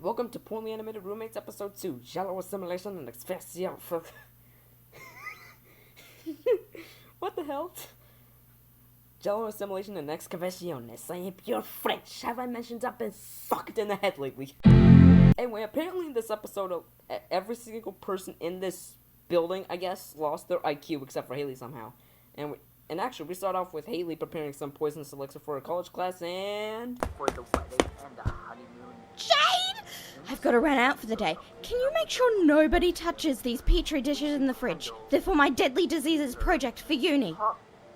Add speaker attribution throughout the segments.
Speaker 1: Welcome to Poorly Animated Roommates Episode 2, Shallow Assimilation and Expansion. What the hell? Jello assimilation and excavaciones. I am pure French. Have I mentioned I've been fucked in the head lately? Anyway, apparently in this episode, every single person in this building, I guess, lost their IQ except for Haley somehow. And actually, we start off with Haley preparing some poisonous elixir for a college class and...
Speaker 2: For the wedding and the honeymoon.
Speaker 3: Jade! I've got to run out for the day. Can you make sure nobody touches these petri dishes in the fridge? They're for my deadly diseases project for uni.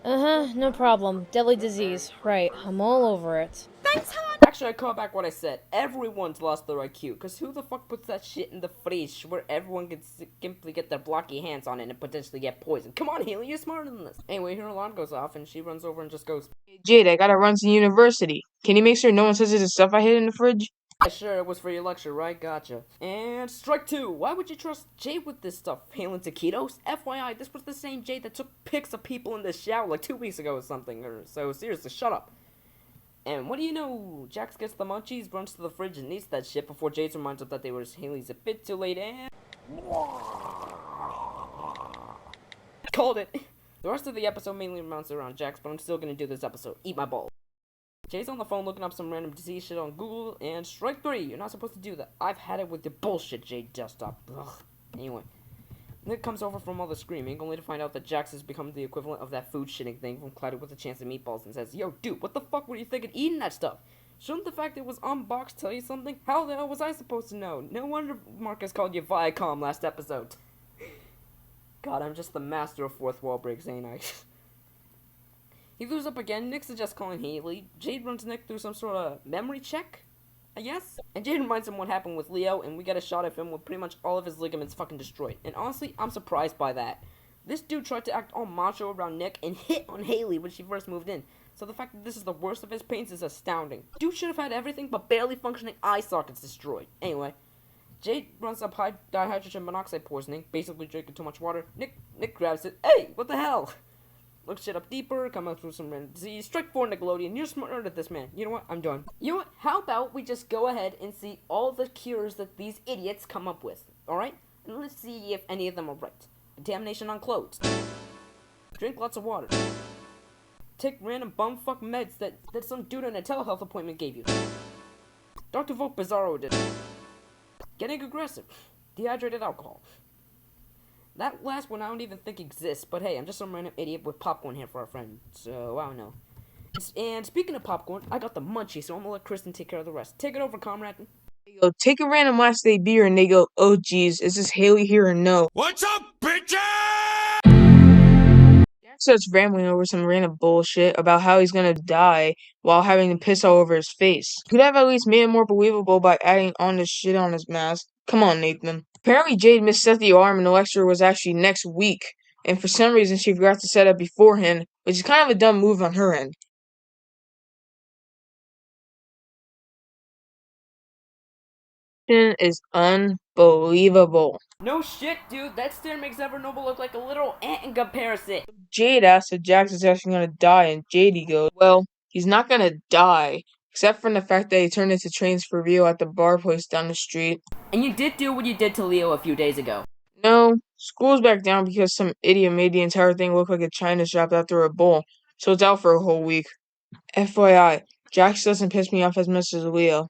Speaker 4: No problem. Deadly disease. Right, I'm all over it.
Speaker 3: Thanks, hon!
Speaker 1: Actually, I call back what I said. Everyone's lost their IQ, because who the fuck puts that shit in the fridge where everyone can simply get their blocky hands on it and potentially get poisoned? Come on, Haley, you're smarter than this. Anyway, her alarm goes off, and she runs over and just goes,
Speaker 5: Jade, I gotta run to university. Can you make sure no one touches the stuff I hid in the fridge?
Speaker 1: yeah, sure, it was for your lecture, right? Gotcha. And strike two. Why would you trust Jade with this stuff? Hailing taquitos? FYI, this was the same Jade that took pics of people in the shower like 2 weeks ago or something. So seriously, shut up. And what do you know? Jax gets the munchies, runs to the fridge, and eats that shit before Jade reminds him that they were Haley's a bit too late and... Called it! The rest of the episode mainly revolves around Jax, but I'm still gonna do this episode. Eat my balls. Jay's on the phone looking up some random disease shit on Google, and strike three, you're not supposed to do that. I've had it with the bullshit, Jade desktop. Ugh. Anyway. Nick comes over from all the screaming, only to find out that Jax has become the equivalent of that food shitting thing from Clouded with a Chance of Meatballs and says, Yo, dude, what the fuck were you thinking eating that stuff? Shouldn't the fact it was unboxed tell you something? How the hell was I supposed to know? No wonder Marcus called you Viacom last episode. God, I'm just the master of fourth wall breaks, ain't I? He loses up again. Nick suggests calling Haley. Jade runs Nick through some sort of memory check, I guess? And Jade reminds him what happened with Leo, and we get a shot of him with pretty much all of his ligaments fucking destroyed. And honestly, I'm surprised by that. This dude tried to act all macho around Nick and hit on Haley when she first moved in. So the fact that this is the worst of his pains is astounding. Dude should have had everything but barely functioning eye sockets destroyed. Anyway, Jade runs up high dihydrogen monoxide poisoning, basically drinking too much water. Nick grabs it. Hey, what the hell? Look shit up deeper, come up with some random disease. Strike 4, Nickelodeon. You're smarter than this, man. You know what? I'm done. You know what? How about we just go ahead and see all the cures that these idiots come up with, alright? And let's see if any of them are right. Contamination on clothes. Drink lots of water. Take random bumfuck meds that some dude in a telehealth appointment gave you. Dr. Vogt Bizarro did. Getting aggressive. Dehydrated alcohol. That last one I don't even think exists, but hey, I'm just some random idiot with popcorn here for our friend, so I don't know. And speaking of popcorn, I got the munchies, so I'm gonna let Kristen take care of the rest. Take it over, comrade.
Speaker 5: They go, take a random last day beer, and they go, oh geez, is this Haley here or no?
Speaker 6: What's up, bitches?
Speaker 5: Jack starts rambling over some random bullshit about how he's gonna die while having to piss all over his face. Could have at least made it more believable by adding on this shit on his mask. Come on, Nathan. Apparently Jade misset the alarm and the lecture was actually next week, and for some reason she forgot to set up beforehand, which is kind of a dumb move on her end. Is unbelievable.
Speaker 1: No shit, dude. That stare makes Evernoble look like a literal ant in comparison.
Speaker 5: Jade asks if Jax is actually gonna die, and JD goes, well, he's not gonna die, except for the fact that he turned into trains for real at the bar place down the street.
Speaker 1: And you did do what you did to Leo a few days ago.
Speaker 5: No, school's back down because some idiot made the entire thing look like a china shop after a bowl, so it's out for a whole week. FYI, Jax doesn't piss me off as much as Leo.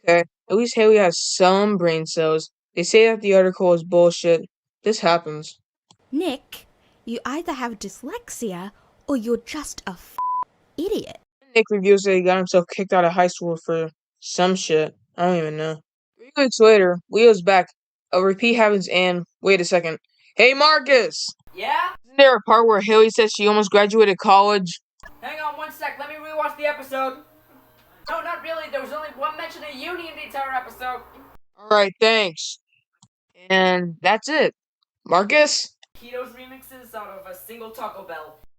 Speaker 5: Okay, at least Haley has some brain cells. They say that the article is bullshit. This happens.
Speaker 3: Nick, you either have dyslexia or you're just a idiot.
Speaker 5: Nick reveals that he got himself kicked out of high school for some shit. I don't even know. 3 weeks later, Leo's back. A repeat happens and, wait a second. Hey Marcus!
Speaker 1: Yeah?
Speaker 5: Isn't there a part where Haley says she almost graduated college?
Speaker 1: Hang on one sec, let me rewatch the episode. No, not really, there was only one mention of uni in the entire episode.
Speaker 5: Alright, thanks. And that's it. Marcus?
Speaker 1: Ketos remixes out of a single Taco Bell.